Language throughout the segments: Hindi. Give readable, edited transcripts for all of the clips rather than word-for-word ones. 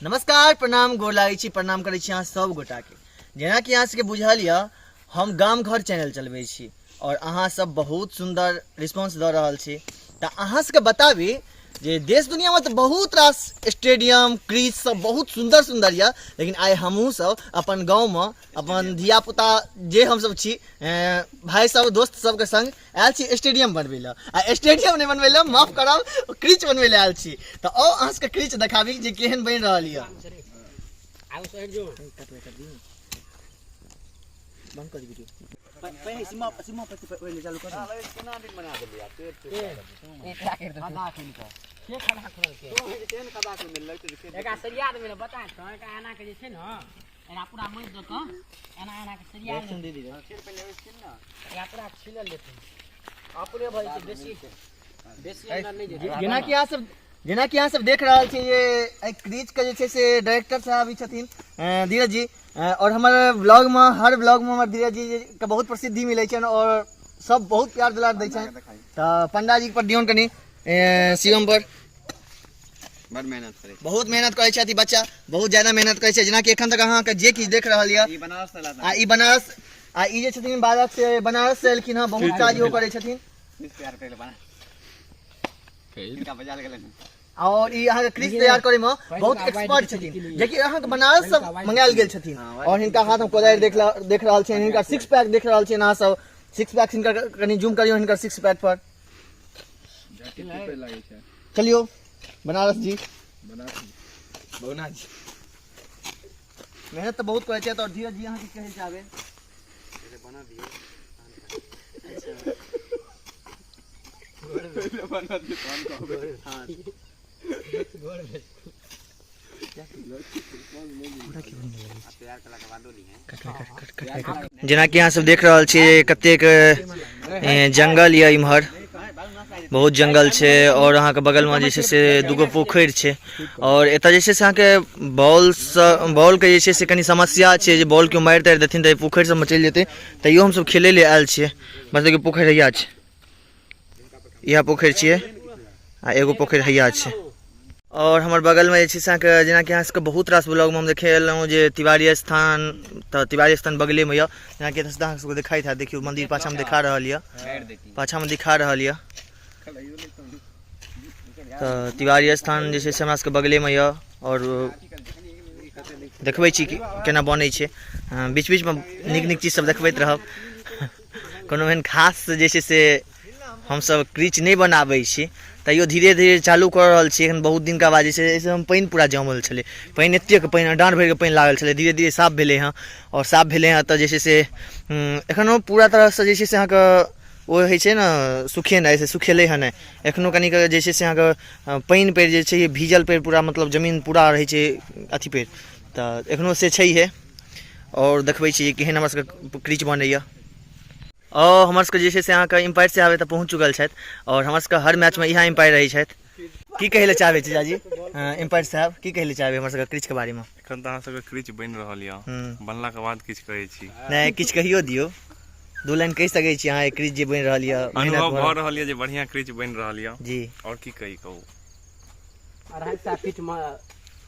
नमस्कार प्रणाम गोर लागै छी प्रणाम करै छी अहाँ सब गोटा के। जेना कि अहाँ सबके बुझल यऽ हम गाम घर चैनल चलबै छी और अहाँ सब बहुत सुंदर रिस्पांस दऽ रहल छी। तऽ अहाँ सबके बताबी जे देश दुनिया में तो बहुत रास स्टेडियम क्रीज सब बहुत सुंदर सुंदर यऽ, लेकिन आइ हमहूँ सब अपन गाँव में अपन धिया पुता जे हम सब छी भाई सब दोस्त सबके संग आयल छी स्टेडियम बनबै लए। आ स्टेडियम नहीं बनबै लए, माफ करब, क्रीज बनबै लए आयल छी। तऽ आओ अहाँ सबके क्रीज देखाबी जे केहन बनि रहल यऽ। बंद कर वीडियो पहले सीमा सीमा पर पहले चालू कर केना दिन बना देलिया ते क्या कर दे आधा खेल का के खड़ा करल के तो है केन खड़ा के मिल लगते के एका सरिया दे बता तो एका आना के जे छै न एना पूरा मज द के एना आना के सरिया सुन दे दीजिए खेल पहले छिन ना या पूरा छिलल लेते अपने भाई से बेसी बेसी अंदर नहीं जे जेना कि अहाँ सब देख रहल छी ये क्रीज के जे छै से डायरेक्टर साहब ही छथिन धीरज जी। और हमारे ब्लॉग में हर ब्लॉग में हमारे धीरज जी के बहुत प्रसिद्धि मिले छन और सब बहुत प्यार दुलार दै छन। तो पंडा जी पर ध्यान कनी शिवम पर बड़ मेहनत करे बहुत मेहनत करे छथि बच्चा बहुत ज्यादा मेहनत करे छै। जेना कि एखन तक अहाँ के जे किछ देख रहल यऽ ई बनारस ई जे छथिन बालक से बनारस से एलखिन हँ, बहुत काज ओ करे छथिन इनका बजा गेलै और ई अहाँ के क्रीज तैयार करे में बहुत एक्सपर्ट छथिन, जे कि अहाँ के बनारस से मंगायल गेल छथिन। और हिनका हाथ में कोदारि देख रहल छियनि, हिनका सिक्स पैक देख रहल छियनि अहाँ सब। सिक्स पैक हिनका कनी जूम करियो हिनका सिक्स पैक पर। चलियो बनारस जी मेहनत तो बहुत करे छै। और धीरज जी अहाँ की कहे चाहबे बना दिए बना दिए हां जेना कि अहाँ सब देख रहल छी कतेक जंगल या इम्हर बहुत जंगल छै। और अहाँ के बगल में जे छै से दूगो पोखर छै। और एतय जे छै से अहाँ के बॉल के जे छै से कनी समस्या छै, जे बॉल के मारि तारि देथिन तऽ पोखर सब में चलि जेतै। तैयो हम सब खेले ले आयल छियै। बस देखियो पोखर हैया छै, यह पोखर छियै आ एगो पोखर हैया छै। और हमारे बगल में जे छै से अहाँके जेना कि अहाँ सबके बहुत रास ब्लॉग में हम देखेलहुँ जे तिवारी स्थान, तऽ तिवारी स्थान बगले में यऽ। जेना कि अहाँ सबके देखाइत हैत, देखियो मंदिर पाछा में दिखा रहल यऽ, पाछा में दिखा रहल यऽ। तऽ तिवारी स्थान जे छै से हमरा सबके बगले में यऽ। और देखबै छी केना बनै छै, बीच बीच में नीक नीक चीज सब देखबैत रहब। कोनो एहन खास जे छै से हम सब क्रीज नहीं बनाबै छी, तैयो धीरे धीरे चालू कर रहल छी। एखन बहुत दिन का बाद जे छै से हम पानि पूरा जमल छलै, पानि एतेक पानि डाँढ़ भरि के पानि लागल छलै, धीरे धीरे साफ भेलै हँ। और साफ भेलै हँ तऽ जे छै से एखनो पूरा तरह से जे छै से अहाँके ओ होइ छै ने सुखेनाइ से सुखेलै हँ नहि, एखनो कनिक जे छै से अहाँके पानि पर जे छै भीजल पेड़ पूरा मतलब जमीन पूरा रहै छै अथी पेड़, तऽ एखनो से छैहे। और देखबै छी केहन हमरा सबके क्रीज बनैया। और हमर सबके जे छै से अहाँके एम्पायर से आबे तऽ पहुँच चुकल छथि। और हमर सबके हर मैच में इएह एम्पायर रहै छथि। की कहै लए चाहबै जीजाजी एम्पायर साहब, की कहै लए चाहबै हमर सबके क्रीज के बारे में? एखन तऽ अहाँ सबके क्रीज बनि रहल यऽ, बनला के बाद किछु कहै छी नहीं किछु कहियो दियौ, दू लाइन कहि सकै छी अहाँ क्रीज जे बनि रहल यऽ, अनुभव भऽ रहल यऽ जे बढ़िया क्रीज बनि रहल यऽ जी। और की कही कहू 250 फीट में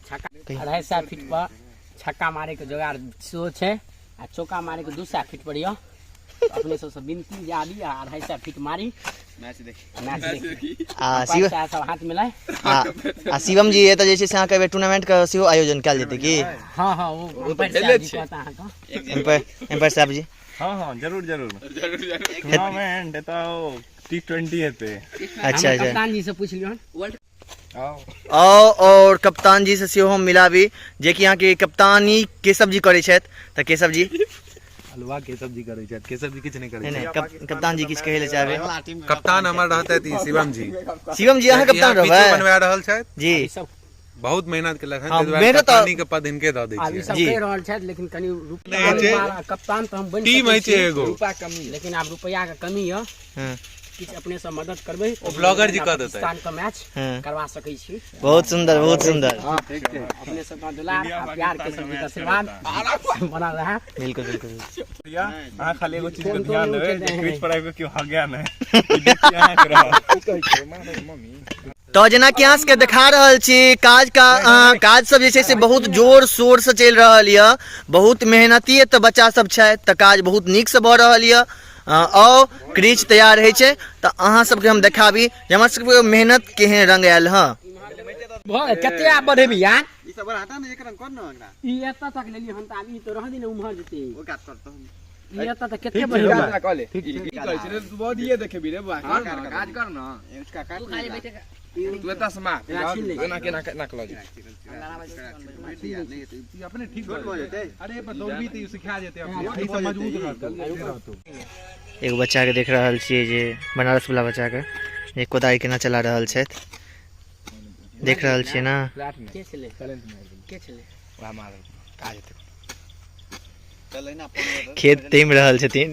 छक्का 250 फीट पर छक्का मारे के जोगाड़ सेहो छै आ चौका मारे के 200 फीट पर यऽ। अपने सबसे विनती जे आबी आ 250 फीट मारी मैच देखी आ पैसा सब हाथ मिलाए। आ शिवम जी एतऽ जे छै से अहाँके टूर्नामेंट के सेहो आयोजन कयल जेतै की? हां हां वो एम्पायर जी कहता अहाँके एम्पायर साहब जी हाँ जरूर टूर्नामेंट एतऽ T20 हेतै। अच्छा कप्तान जी से पूछ लियौ वर्ल्ड और कप्तान जी से सेहो हम मिलाबी, जे कि यहाँ के कप्तानी केशव जी करै छथि। तऽ केशव जी हलवा केशव जी करै छथि, केशव जी किछु नहि करै छथि। कप्तान जी किछु कहै लए चाहबै? कप्तान हमर रहतै शिवम जी। शिवम जी अहाँ कप्तान रहबै? बनवा रहल छथि जी, बहुत मेहनत केलक हाँ, हन, ताहि दुआरे कप्तानी के पद हिनके दऽ दै अभी छियै सब जी। कह रहल छथि, लेकिन कनी नहीं है जे, रुपया कप्तान तो हम बन टीम है छै एगो, लेकिन आब रुपया के कमी है, किछु अपने से मदद करबै ओ ब्लॉगर जी कह देतै पाकिस्तान का मैच करवा सकै छी। बहुत सुंदर बहुत सुंदर। अपने सब का दुलार आ प्यार के सब का आशीर्वाद बना रहा। बिल्कुल बिल्कुल अहाँ खाली एगो चीज पे ध्यान देबै, क्रीज पर आबि के क्यों भाग्या नहीं अहाँ के रह तो जेना कि अहाँ सबके देखा रहल छी काज सब जे छै से बहुत जोर शोर से चलि रहल यऽ, बहुत मेहनती एतऽ बच्चा सब छै, तऽ काज बहुत नीक से भऽ रहल यऽ। और क्रीच तैयार होइ छै, तऽ अहाँ सबके हम देखाबी जे हमर सबके मेहनत केहन रंग आयल हँ। कते आब बढ़ेबी यार, ई सब हटा ने, एक रंग कर ना एकरा। ई एतऽ तक लेलिए हम, त आब ई तो रह दी ने उम्हर जेते। ओ काट करतो हम। ई एतऽ तक कते बढ़ेबी कर ले। ठीक ई कहै छै तू बहुत ये देखेबी रे बा। काज कर ना, उसका काट। तू खाली बैठ तू एता समा केना केना कलो जी। ये अपने ठीक हो जाते। अरे पर दौड़बी त सिखा जेते, अपने सब मजबूत रहतो। एगो बच्चा के देख रहल छियै जे बनारस वाला बच्चा के जे कोदारि केना चला रहल छथि, देख रहल छियै ना। के छले के छले वहां मार काज हेते। चलै ना खेत तेम रहल छथिन,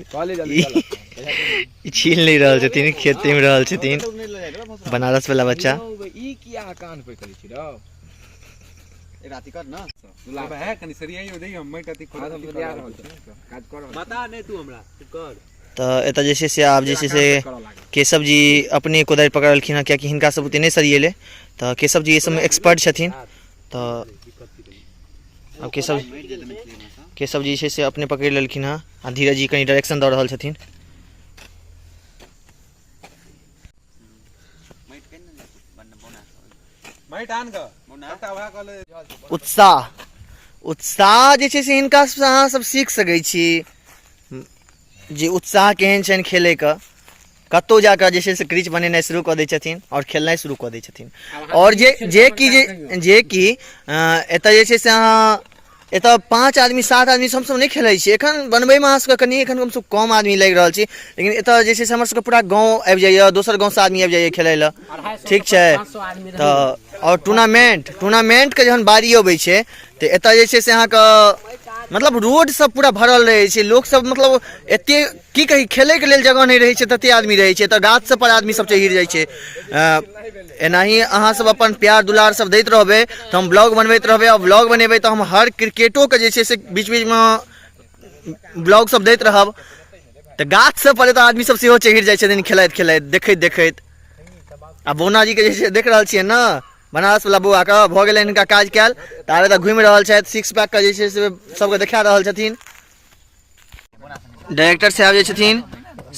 ई छील नहीं रहल छथिन, खेत तेम रहल छथिन बनारस वाला बच्चा। ई किया कान पे करै छी रौ, एक राती कर ना दुलाबा है कनी सरियाई दे, हम मैं कति खोला हम तैयार रहल काज कर, बता नहीं तू हमरा तू कर। तो एतऽ जे छै से आब जे छै से केशव जी अपने कोदारि पकड़लखिन हँ, कियाकि हिनका सब बुते नहीं सरियेले, तऽ केशव जी ये सब में एक्सपर्ट छथिन। तो अब केशव जी छै से अपने पकड़ि लेलखिन हँ, आ धीरज जी कनी डायरेक्शन दऽ रहल छथिन। उत्साह जे छै से हिनका से अहाँ सब सीख सकै छी जे उत्साह केहन छनि खेलै के। कतौ जाकर जे छै से क्रीच बनेनाइ शुरू कऽ दै छथिन और खेलनाइ शुरू कऽ दै छथिन। और जे कि एतऽ जे छै से अहाँ एतऽ 5 आदमी 7 आदमी हमसब नहीं खेलै छी, एखन बनबै में अहाँ सबके कनी एखन हमसब कम आदमी लागि रहल छी, लेकिन एतऽ जे छै से हमर सबके पूरा गाँव आबि जाइए, दोसर गाँव से आदमी आबि जाइए खेलै लए, ठीक छै। तऽ और टूर्नामेंट के जहन बारी अबै छै तऽ एतऽ जे छै से अहाँके मतलब रोड सब पूरा भरल रहै छै, लोक सब मतलब एते की कही खेलै के लेल जगह नहीं रहै छै, तते आदमी रहै छै, तऽ गाछ सब पर आदमी सब चढ़ि जाइ छै। एनाही अहाँ सब अपन प्यार दुलार सब दैत रहबै तऽ हम ब्लॉग बनबैत रहबै, और ब्लॉग बनेबै तऽ हम हर क्रिकेटो के जे छै से बीच बीच में ब्लॉग सब दैत रहब। तऽ गाछ सब पर तऽ आदमी सब सेहो चढ़ि जाइ छथिन खेलैत खेलैत, देखैत देखैत। आ बोना जी के जे छै देख रहल छियै ना, बनारस वाला बौआ के भऽ गेलै हिनका काज कैल, ताबे तक घुमि रहल छथि, 6 पैक के जे छै से सबके देखा रहल छथिन। डायरेक्टर साहब जे छथिन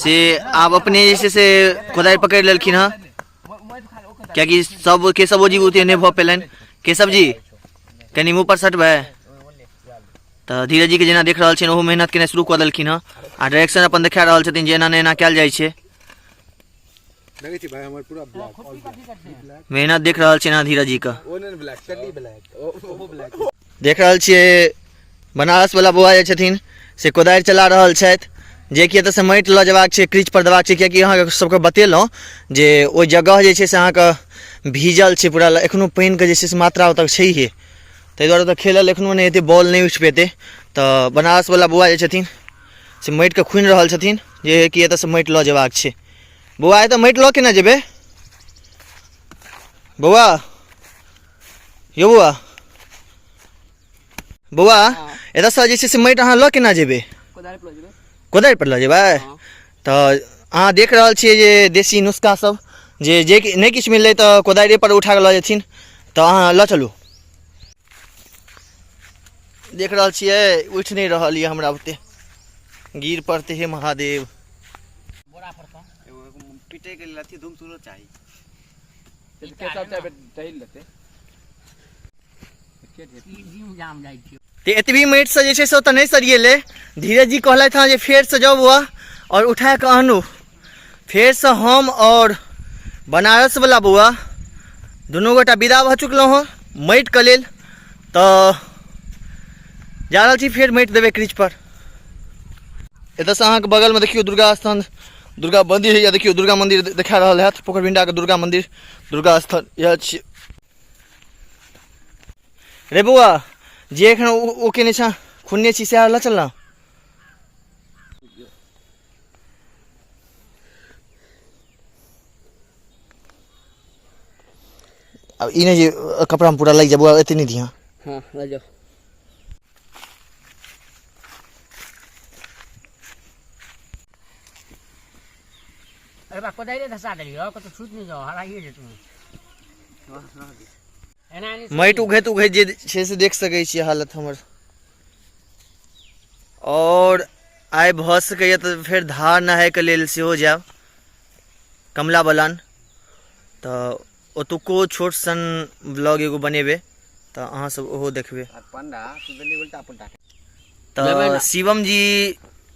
से आब अपने जे छै से कोदारि पकड़ि लेलखिन हँ, कियाकि सब केशव जी ओते नहीं भऽ पेलनि। केशव जी कनी मुँह पर सटबै। तऽ धीरज जी के जेना देख रहल छियनि ओहो मेहनत केनाइ शुरू कऽ देलखिन हँ, आ डायरेक्शन अपन देखा रहल छथिन जे एना नहि एना कयल जाइ छै। मेहनत देख रहल छियै ना धीरज जी का, देख रहल छियै बनारस वाला बौआ जे छथिन से कोदारि चला रहल छथि, जे कि एतऽ से माटि लऽ जेबाक छै, क्रीच पर देबाक छै, कियाकि अहाँ सबके बतेलहुँ जे ओहि जगह जे छै से अहाँके भीजल छै पूरा, एखनो पानि के जे छै से मात्रा ओतऽ छैहे, ताहि दुआरे तऽ खेलल एखनो नहीं हेतै, बॉल नहीं उठि पेतै। तऽ बनारस वाला बौआ जे छथिन से माटि के खुनि रहल छथिन, जे कि एतऽ से माटि लऽ जेबाक छै। बौआ एतऽ माटि लऽ केना जेबै बौआ, यौ बौआ एतऽ से जे छै से माटि अहाँ लऽ केना जेबै? कोदारि पर लऽ जेबै? तऽ अहाँ देख रहल छियै जे देसी नुस्खा सब, जे नहीं किछु मिललै तऽ कोदारिए पर उठा कऽ लऽ जेथिन, तऽ अहाँ लऽ चलू। देख रहल छियै उठि नहीं रहल यऽ हमरा बुते, गिर पड़ते हे महादेव। पीटे के लथी धूम सुरो चाहिए, के सब चाहे टहिल लेते जीव जाम जाइ छै। तो एतबी माटि से जे छै से ओतऽ नहीं सरियेले, धीरज जी कहलथि हँ जे फेर से जाउ बौआ और उठा कऽ आनू। फेर से हम और बनारस वाला बौआ दुनू गोटा विदा भऽ चुकलहुँ हँ माटि के लेल। तऽ जा रहल छी फेर माटि देबै क्रीच पर। एतऽ से अहाँके बगल में देखियो दुर्गा स्थान, दुर्गा मंदिर है, देखियो दुर्गा मंदिर देखा रहल है, पोखरबिंडा के दुर्गा मंदिर, दुर्गा स्थान यह छै। रे बौआ जे एखन ओ केने छ खुन्ने छी से लऽ चलना। अब ई नहीं जे कपड़ा में पूरा लग जाए, बौआ एते नहीं दिया। हाँ ले जाओ। अरे बा कोदाइरे धसा देलियो, कतो छूट नहीं जाओ, हराइए जे तुम। माटि उघैत जे छै से देख सकै छियै हालत हमर। और आइ भऽ सकैए तऽ फेर धार नहायके लेल सेहो जायब कमला बलान, तऽ ओतुको छोट सन ब्लॉग एगो बनेबै तऽ अहाँ सब ओहो देखबै। तऽ शिवम जी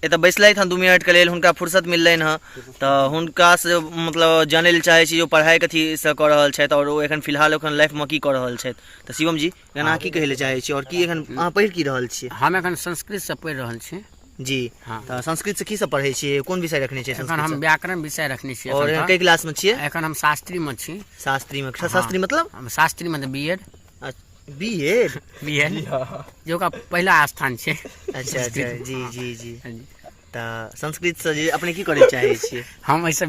एतऽ बैसलथि हँ 2 मिनटके लेल, हुनका फुर्सत मिललनि हँ तऽ हुनकासँ मतलब जानै लए चाहै छी जे पढ़ाइ कथीसँ कऽ रहल छथि और ओ एखन फिलहाल लाइफमे की कऽ रहल छथि। तऽ शिवम जी अहाँ की कहै लए चाहै छी और की एखन अहाँ पढ़ि की रहल छियै? हम एखन संस्कृतसँ पढ़ि रहल छी जी। तऽ संस्कृत से की सब पढ़ै छियै, कोन विषय रखने छियै? एखन हम व्याकरण विषय रखने छियै। और कई क्लास में छियै? एखन हम शास्त्रीमे छी। शास्त्री में? शास्त्री मतलब? हम शास्त्री मतलब बीएड। बीएड जो का पहला स्थान छै। अच्छा अच्छा, जी जी जी। तऽ संस्कृत से जे अपने की करे चाहे छियै? हम ऐसे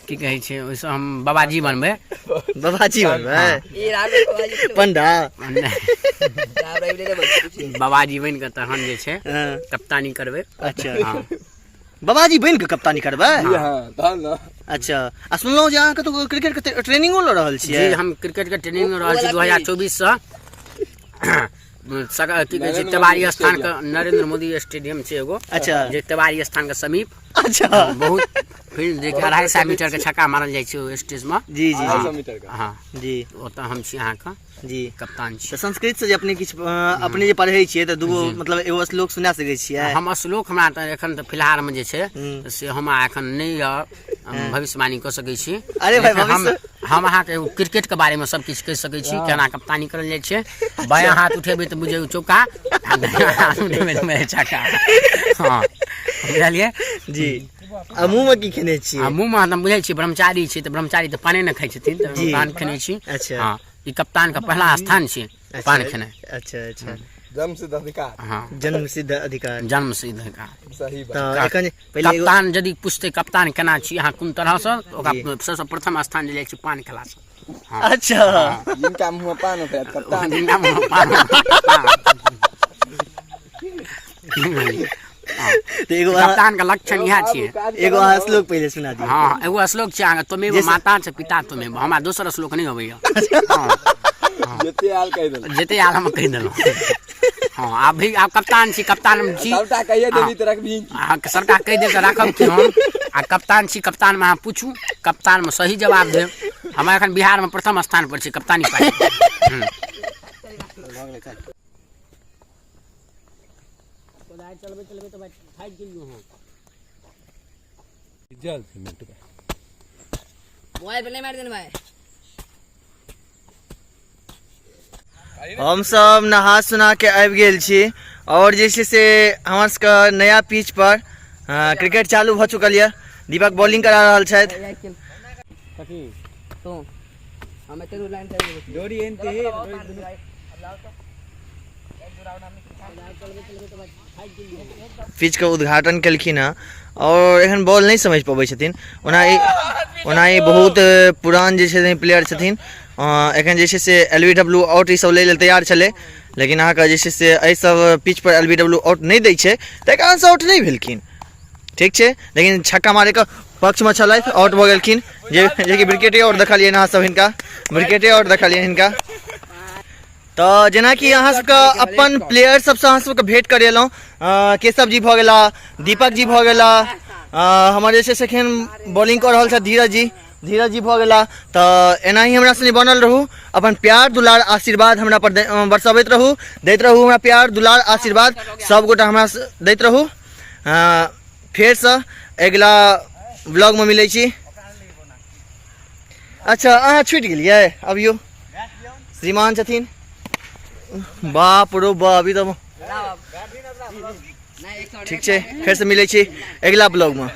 की कहै छै ओइसे हम बाबाजी बनबै। बाबाजी बनबै? पंडा? बाबाजी बन के तहन जे छै कप्तानी करबै। अच्छा, बाबाजी बन के कप्तानी करबै? अच्छा, आ सुनलहुँ जे अहाँ कतौ क्रिकेट के ट्रेनिंगो लऽ रहल छियै? जी, हम क्रिकेट के ट्रेनिंग लऽ रहल छी 2024 से। की कहै छै तेवारी स्थान के नरेंद्र मोदी स्टेडियम छै एगो। अच्छा, जे तेवारी स्थान के समीप। अच्छा, बहुत फील्ड देखे 250 मीटर के छक्का मारल जाइ छै ओ स्टेज में। जी जी हाँ जी। ओतऽ हम छी अहाँके जी कप्तान छी। तऽ संस्कृत से जे अपने किछु अपने जे पढ़ै छियै तऽ दूगो मतलब एगो श्लोक सुना सकै छियै? हम श्लोक हमरा तऽ एखन तऽ फिलहाल में जे छै से हमरा एखन नहि भविष्यवाणी कऽ सकै छी। अरे भाई भविष्य हम अहाँके क्रिकेट के बारे में सब किछु कहि सकै छी, केना कप्तानी करल जाइ छै। बायाँ हाथ उठेबै तऽ बुझियौ चौका, दायाँ हाथ उठेबै तऽ छक्का। हाँ बुझलियै जी। आ मुँह में की खेने छियै? मुँह में हम बुझै छी ब्रह्मचारी छै तऽ ब्रह्मचारी तऽ पाने न खाइ छथिन तऽ पान खेने छी। अच्छा, हाँ ई कप्तान का पहला स्थान छै पान खेनाइ। अच्छा अच्छा, जन्म सिद्ध अधिकार। हाँ जन्म सिद्ध अधिकार। जन्म सिद्ध अधिकार। सही बात। तऽ एखन पहिले कप्तान यदि पूछते कप्तान केना छी अहाँ कोन तरह से, ओकरा सबसे प्रथम स्थान जे जाइ छै पान खेला से। अच्छा, जिनका मुंह में पान होता है कप्तान। जिनका मुंह में पान तो एगो कप्तान का लक्षण यह छियै। एगो अहाँ श्लोक पहिले सुना दियौ। हाँ एगो श्लोक छै अहाँके त्वमेव माता च पिता त्वमेव। हमरा दोसर श्लोक नहीं अबैया। जते आल कहि देलहुँ। जते आल हम कहि देलहुँ। हाँ आप भी आप कप्तान छी, कप्तान छी। सबटा कहिए देबी तऽ रखबी। सबटा कहि देब तऽ राखब कि हम आ कप्तान छी। कप्तान में अहाँ पूछू, कप्तान में सही जवाब देब। हमरा एखन बिहार में प्रथम स्थान पर छी कप्तानी पाइ। चलबे चलबे तो थाकि गेलियो हम। जल सीमेंट पे मोबाइल पे नहीं मार देना भाई। हम सब नहा सुना के आबि गेल छी और जे छै से हमर सबके नया पिच पर क्रिकेट चालू भऽ चुकल यऽ। दीपक बॉलिंग करा रहल छथि। तो हमें तेरू लाइन से डोरी एनते पिच के उद्घाटन केलखिन हँ और एखन बॉल नहीं समझ पबै छथिन। ओना ई बहुत पुरान जे छथिन प्लेयर छथिन। एखन जे छै से LBW आउट ई सब लै लेल तैयार छलै, लेकिन अहाँके जे छै से एहि सब पिच पर LBW आउट नहीं दै छै ताहि कारणसँ आउट नहीं भेलखिन। ठीक छै, लेकिन छक्का मारे के पक्ष में छलथि, आउट भऽ गेलखिन। जे कि विकेटे आउट देखलियनि अहाँ सब हिनका, विकेटे आउट देखलियनि हिनका। तो जेनाकि अहाँ सबके अपन प्लेयर सबसँ अहाँ सबके भेंट करेलहुँ। केशव जी भऽ गेला, दीपक जी भऽ गेला, हमर जे छै से एखन बॉलिंग कऽ रहल छथि धीरज जी भऽ गेला। तऽ एनाही हमरा सनी बनल रहू, अपन प्यार दुलार आशीर्वाद हमरा पर बरसबैत रहू, दैत रहू हमरा प्यार दुलार आशीर्वाद सब गोटा हमरा दैत रहू। फेरसँ अगिला ब्लॉग में मिलै छी। अच्छा, अहाँ छुटि गेलियै अभियो? श्रीमान छथिन। बाप रो बाप, अभी तो ठीक छै। फेर से मिलै छी अगिला ब्लॉग में।